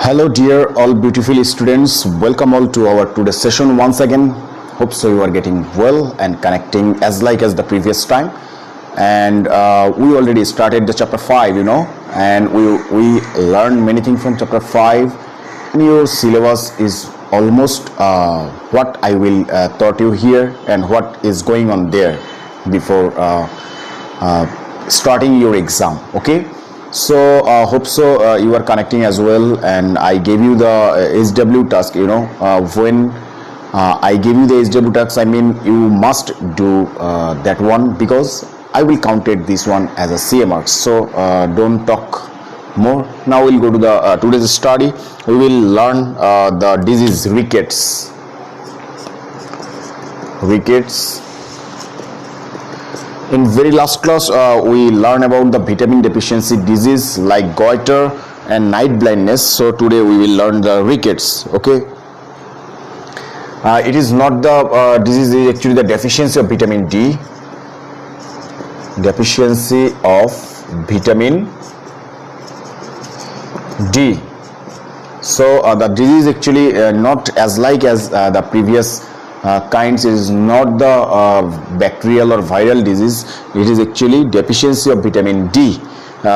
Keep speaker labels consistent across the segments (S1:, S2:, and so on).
S1: Hello dear all beautiful students, welcome all to our today's session once again. Hope so you are getting well and connecting as the previous time. And we already started the chapter 5, and we learned many things from chapter 5. And your syllabus is almost what I will taught you here and what is going on there before starting your exam. Okay. So hope so you are connecting as well, and I gave you the SW task. When I gave you the SW task, I mean you must do that one, because I will count it this one as a CA marks. So don't talk more. Now we'll go to the today's study. We will learn the disease rickets. In very last class, we learned about the vitamin deficiency disease like goiter and night blindness. So today we will learn the rickets. Okay. It is not the disease, it is actually the deficiency of vitamin D. Deficiency of vitamin D. So the disease actually not as the previous kinds. Is not the bacterial or viral disease. It is actually deficiency of vitamin D.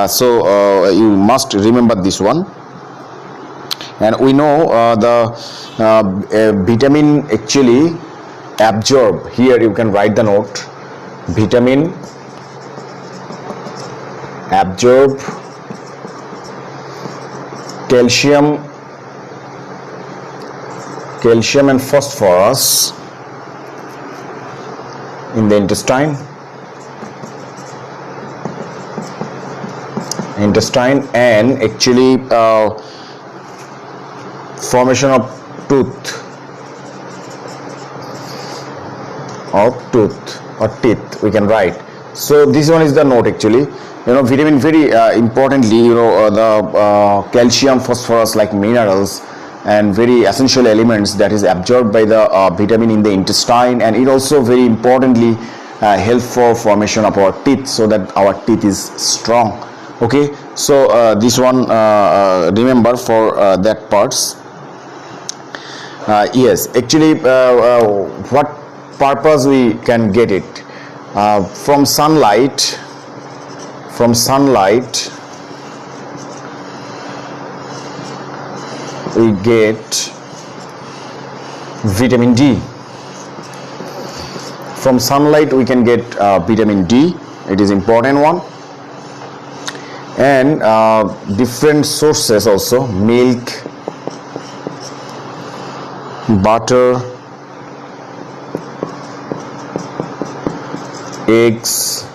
S1: So you must remember this one. And we know the vitamin actually absorb. Here you can write the note. Vitamin absorb calcium and phosphorus in the intestine and actually formation of tooth or teeth we can write. So this one is the note actually. Vitamin very importantly, the calcium, phosphorus like minerals and very essential elements that is absorbed by the vitamin in the intestine, and it also very importantly help for formation of our teeth, so that our teeth is strong. Okay, so this one remember for that parts. Yes, actually what purpose we can get it from sunlight. We get vitamin D. From sunlight we can get vitamin D. It is important one. And different sources also: milk, butter, eggs,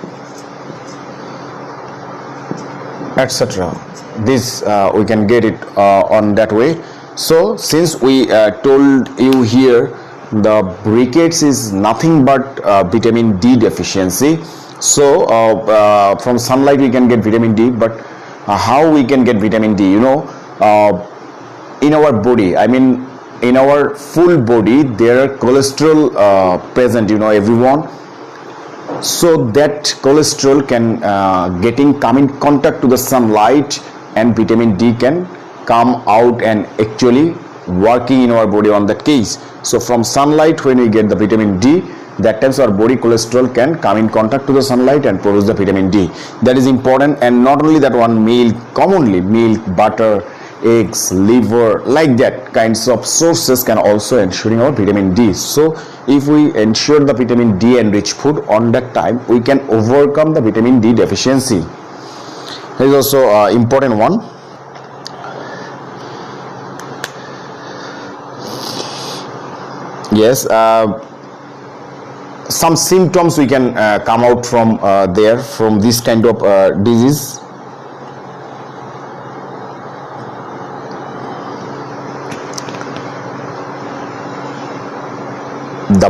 S1: etc. This we can get it on that way. So since we told you here the rickets is nothing but vitamin D deficiency, so from sunlight we can get vitamin D. But how we can get vitamin D? In our body, I mean in our full body, there are cholesterol present, everyone. So that cholesterol can come in contact to the sunlight, and vitamin D can come out and actually working in our body on that case. So from sunlight, when we get the vitamin D, that times our body cholesterol can come in contact to the sunlight and produce the vitamin D. That is important. And not only that one, milk, commonly milk, butter, eggs, liver, like that kinds of sources can also ensuring our vitamin D. So if we ensure the vitamin D enriched food on that time, we can overcome the vitamin D deficiency. That is also important one. Yes, some symptoms we can come out from from this kind of disease. The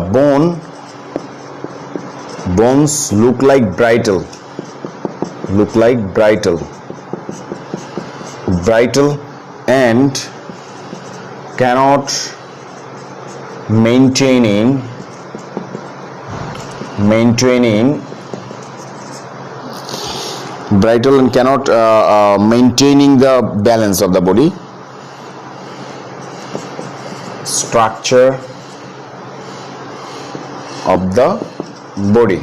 S1: bones look like brittle and cannot maintaining brittle and cannot maintaining the balance of the body. structure of the body,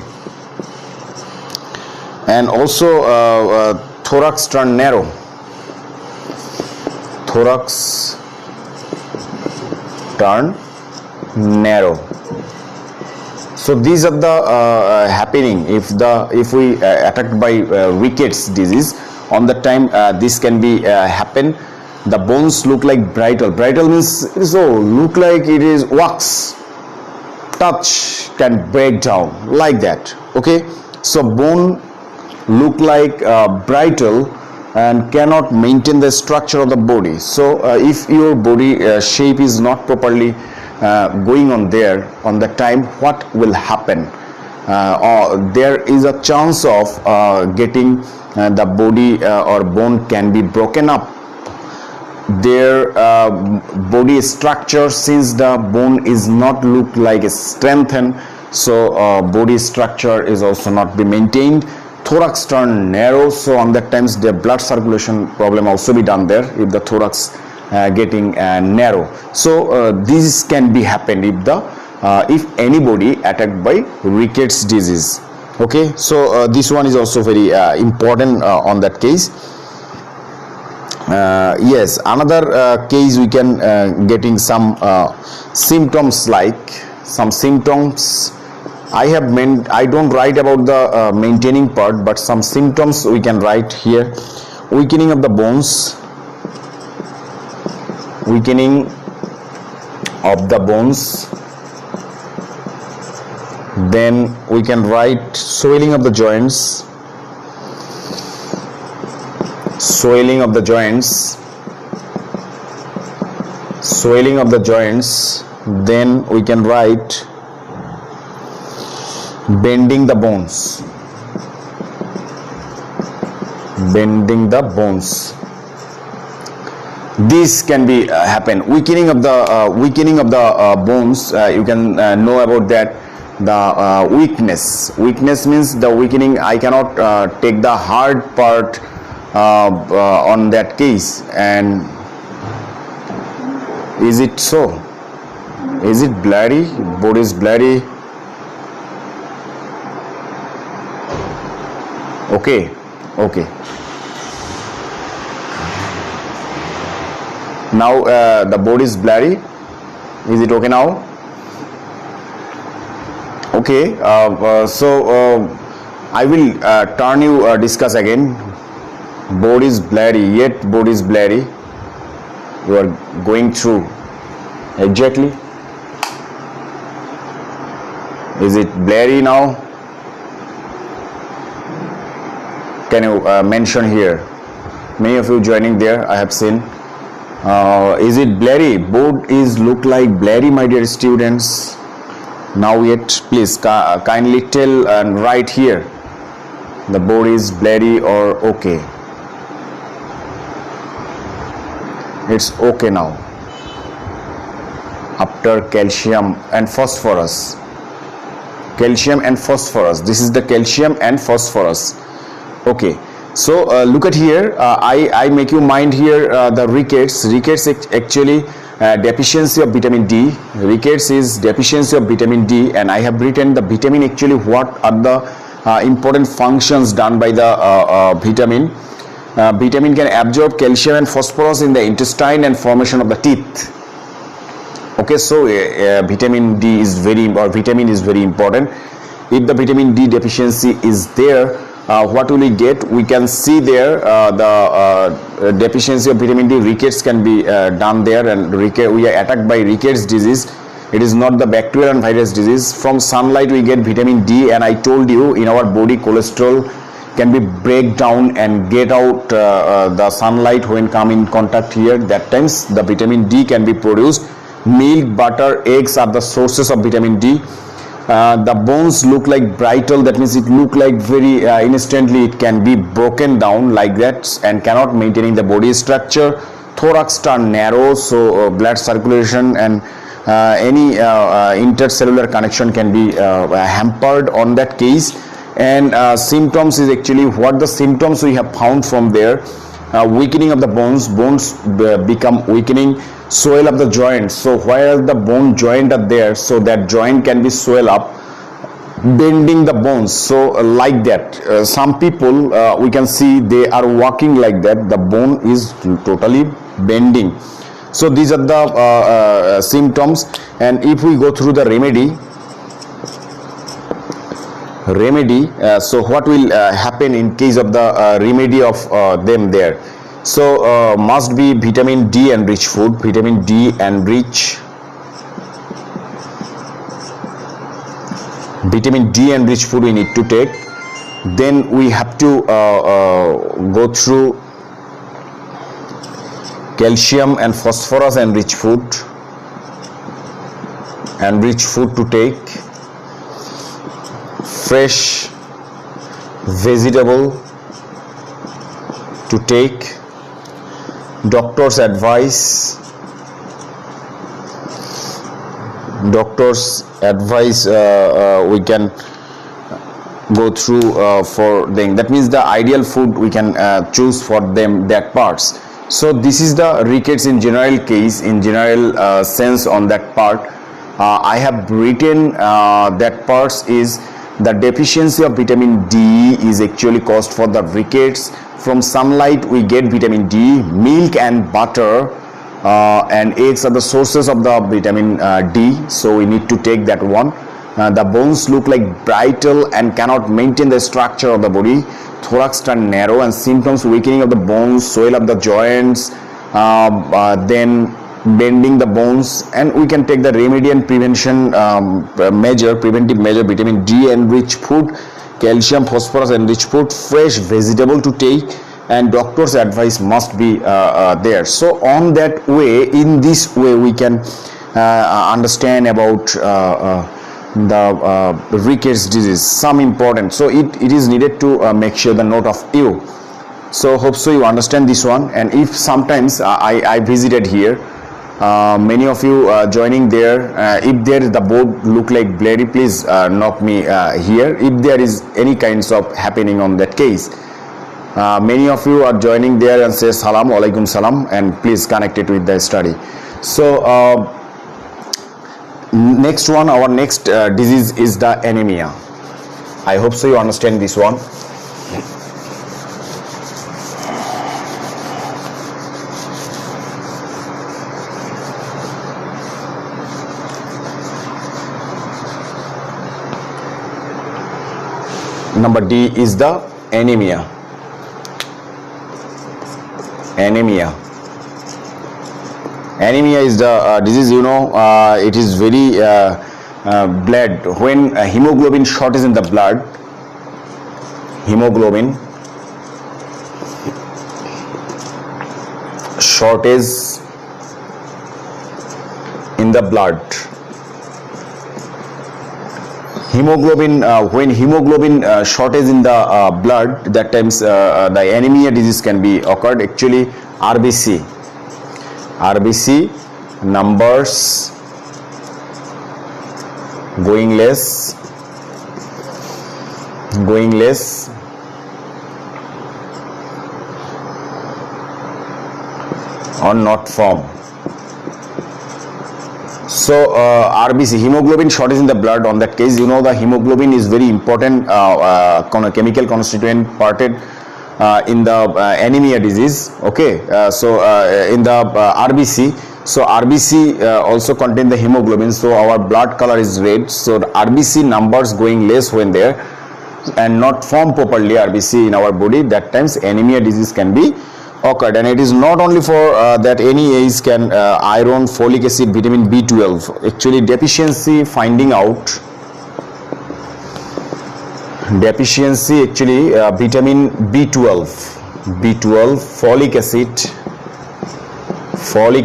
S1: and also thorax turn narrow. Thorax turn narrow. So these are the happening if we attacked by rickets disease. On the time this can be happen. The bones look like brittle. Brittle means look like it is wax. Touch can break down like that. Okay, so bone look like brittle and cannot maintain the structure of the body. So if your body shape is not properly going on there on the time, what will happen? There is a chance of getting the body or bone can be broken up. Their body structure, since the bone is not look like strengthened, so body structure is also not be maintained. Thorax turn narrow, so on that times the blood circulation problem also be done there if the thorax getting narrow. So this can be happened if anybody attacked by rickets disease. Okay, so this one is also very important on that case. Yes, another case we can getting some symptoms, like some symptoms I have meant. I don't write about the maintaining part, but some symptoms we can write here. Weakening of the bones, weakening of the bones. Then we can write swelling of the joints, swelling of the joints, swelling of the joints. Then we can write bending the bones, bending the bones. This can be happen. Weakening of the bones. You can know about that. The weakness. Weakness means the weakening. I cannot take the hard part on that case. And is it so? Is it blurry? Body is blurry. Okay. Now the body is blurry. Is it okay now? Okay. So I will turn you discuss again. Body is blurry. Yet body is blurry. You are going through exactly. Is it blurry now? Can you mention here? Many of you joining there, I have seen. Is it blurry? Board is look like blurry, my dear students. Now yet, please kindly tell and write here. The board is blurry or okay? It's okay now. After calcium and phosphorus. Calcium and phosphorus. This is the calcium and phosphorus. Okay, so look at here. I make you mind here the rickets. Rickets actually deficiency of vitamin D. Rickets is deficiency of vitamin D, and I have written the vitamin actually what are the important functions done by the vitamin. Vitamin can absorb calcium and phosphorus in the intestine and formation of the teeth. Okay, so vitamin D is vitamin is very important. If the vitamin D deficiency is there, what will we get? We can see there the deficiency of vitamin D. Rickets can be done there, and we are attacked by rickets disease. It is not the bacterial and virus disease. From sunlight we get vitamin D, and I told you in our body cholesterol can be break down and get out the sunlight when come in contact here. That times the vitamin D can be produced. Milk, butter, eggs are the sources of vitamin D. The bones look like brittle, that means it look like very instantly it can be broken down like that and cannot maintaining the body structure. Thorax turn narrow, so blood circulation and any intercellular connection can be hampered on that case. And symptoms is actually what the symptoms we have found from there. Weakening of the bones become weakening. swell up the joint. So where the bone joint are there, so that joint can be swell up, bending the bones. So like that, some people we can see they are walking like that, the bone is totally bending. So these are the symptoms. And if we go through the remedy, so what will happen in case of the remedy of them there? So must be vitamin D enriched food, vitamin D enriched, vitamin D enriched food we need to take. Then we have to go through calcium and phosphorus enriched food to take, fresh vegetable to take, doctor's advice we can go through for them. That means the ideal food we can choose for them, that parts. So this is the rickets in general case, in general sense on that part. I have written that parts is the deficiency of vitamin D is actually caused for the rickets. From sunlight we get vitamin D, milk and butter and eggs are the sources of the vitamin D, so we need to take that one. The bones look like brittle and cannot maintain the structure of the body. Thorax turn narrow and symptoms weakening of the bones, swell up the joints, then bending the bones. And we can take the remedy and preventive measure, vitamin D enriched food, calcium, phosphorus enriched food, fresh vegetable to take, and doctor's advice must be there. So on that way, in this way we can understand about the rickets disease, some important. So it is needed to make sure the note of you. So hope so you understand this one. And if sometimes I visited here, many of you joining there, if there is the board look like blurry, please knock me here if there is any kinds of happening on that case. Many of you are joining there and say salam alaikum salam, and please connect it with the study. So next one, our next disease is the anemia. I hope so you understand this one. Number D is the anemia. Anemia is the disease, you know, it is very blood. When hemoglobin shortage in the blood, hemoglobin shortage in the blood, hemoglobin when hemoglobin shortage in the blood, that times the anemia disease can be occurred. Actually RBC numbers going less or not form. So RBC, hemoglobin shortage in the blood, on that case, you know, the hemoglobin is very important chemical constituent parted in the anemia disease. Okay, so in the RBC, so RBC also contain the hemoglobin, so our blood color is red. So the RBC numbers going less when there and not form properly RBC in our body, that times anemia disease can be occurred. And it is not only for that, any age can iron, folic acid, vitamin B12. Actually deficiency finding out, deficiency actually vitamin B12, folic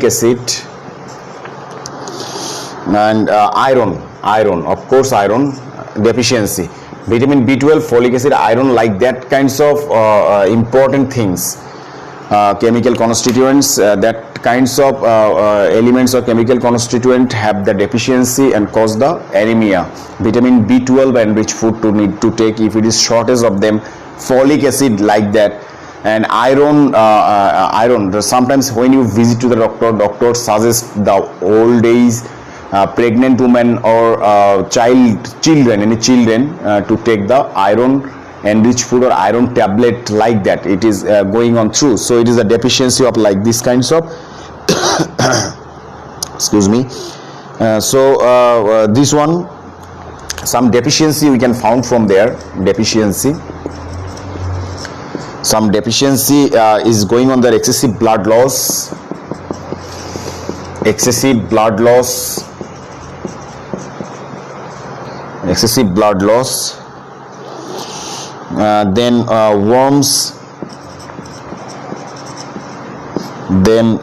S1: acid and iron, of course iron deficiency, vitamin B12, folic acid, iron, like that kinds of important things, chemical constituents, that kinds of elements or chemical constituent have the deficiency and cause the anemia. Vitamin B12 enriched food to need to take if it is shortage of them, folic acid like that, And iron, sometimes when you visit to the doctor suggests the old age pregnant woman or any children to take the iron enriched food or iron tablet, like that it is going on through. So it is a deficiency of like this kinds of excuse me. This one, some deficiency we can found from there. Some deficiency is going on there. Excessive blood loss, then worms, then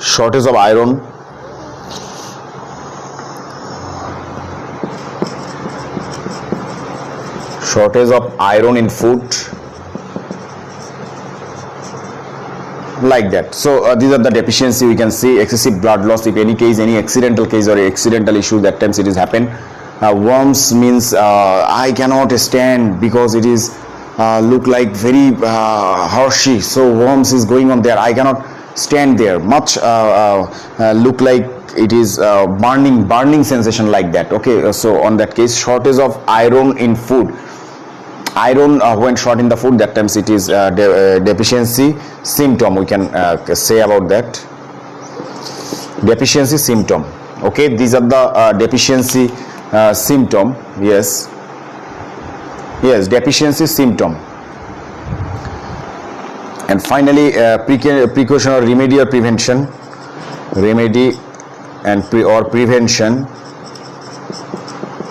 S1: shortage of iron, in food, like that. So these are the deficiency we can see. Excessive blood loss, if any case, any accidental case or accidental issue, that times it is happen. Worms means I cannot stand because it is look like very harshy, so worms is going on there, I cannot stand there much, look like it is burning sensation, like that. Okay, so on that case, shortage of iron in food. Iron when short in the food, that times it is deficiency symptom, we can say about that. Deficiency symptom. Okay, these are the deficiency symptom. Yes, deficiency symptom. And finally, precaution or remedial prevention,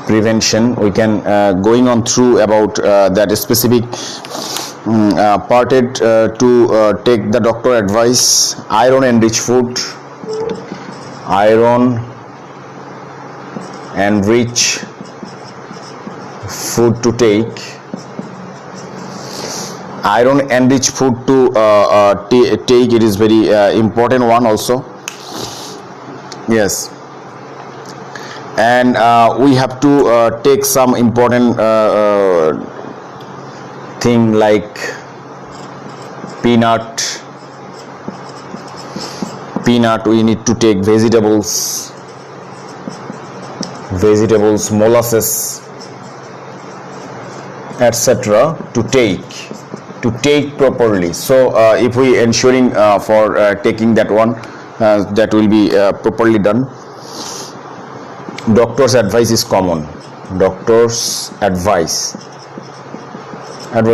S1: prevention we can going on through about that specific parted to take the doctor advice. Iron enriched food, to take. Iron enriched food to take, it is very important one also. Yes, and we have to take some important thing like peanut, we need to take vegetables, molasses, etc. to take properly. So if we ensuring for taking that one, that will be properly done. Doctor's advice is common. Advice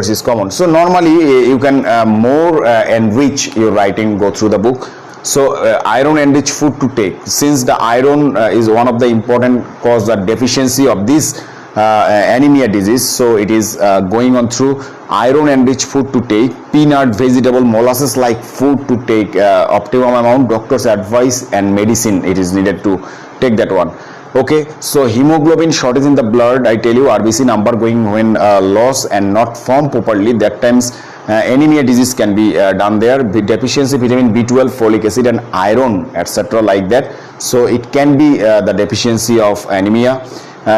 S1: is common. So normally you can more enrich your writing, go through the book. So iron enriched food to take, since the iron is one of the important cause, the deficiency of this anemia disease, so it is going on through iron enriched food to take, peanut, vegetable, molasses like food to take optimum amount, doctor's advice, and medicine it is needed to take that one. Okay, so hemoglobin shortage in the blood, I tell you, RBC number going when loss and not formed properly, that times anemia disease can be done there. Deficiency vitamin B12, folic acid, and iron, etc. like that. So it can be the deficiency of anemia.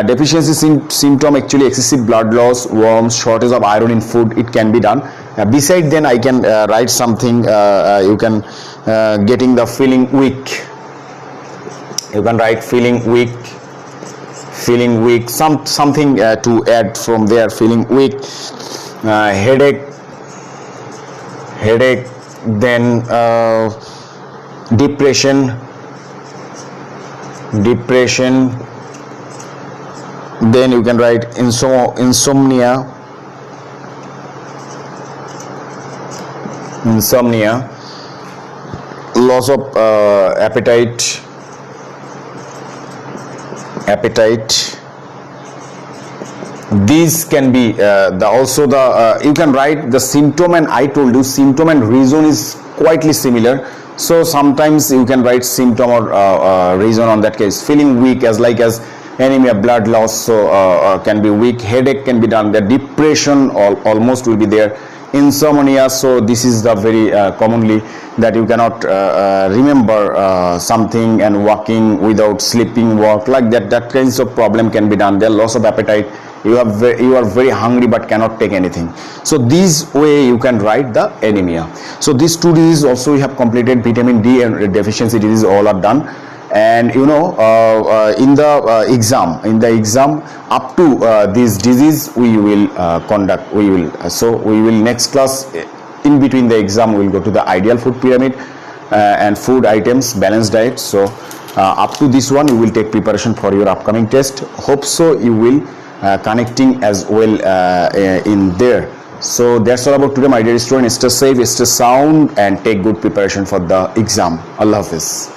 S1: Deficiency symptom actually excessive blood loss, worms, shortage of iron in food, it can be done. Beside then I can write something, you can getting the feeling weak. You can write feeling weak, something to add from there. Feeling weak, headache, then depression, then you can write insomnia, loss of appetite. These can be you can write the symptom, and I told you symptom and reason is quietly similar. So sometimes you can write symptom or reason on that case. Feeling weak, as anemia, blood loss, so can be weak. Headache can be done. The depression almost will be there. insomnia, so this is the very commonly that you cannot remember something and walking without sleeping walk, like that kinds of problem can be done. There loss of appetite, you are very hungry but cannot take anything. So this way you can write the anemia. So these two diseases also we have completed. Vitamin D and deficiency disease all are done. And you know, in the exam up to this disease we will conduct, so we will next class, in between the exam we will go to the ideal food pyramid and food items, balanced diet. So up to this one we will take preparation for your upcoming test. Hope so you will connecting as well in there. So that's all about today, my dear student. Stay safe, stay sound, and take good preparation for the exam. Allah Hafiz.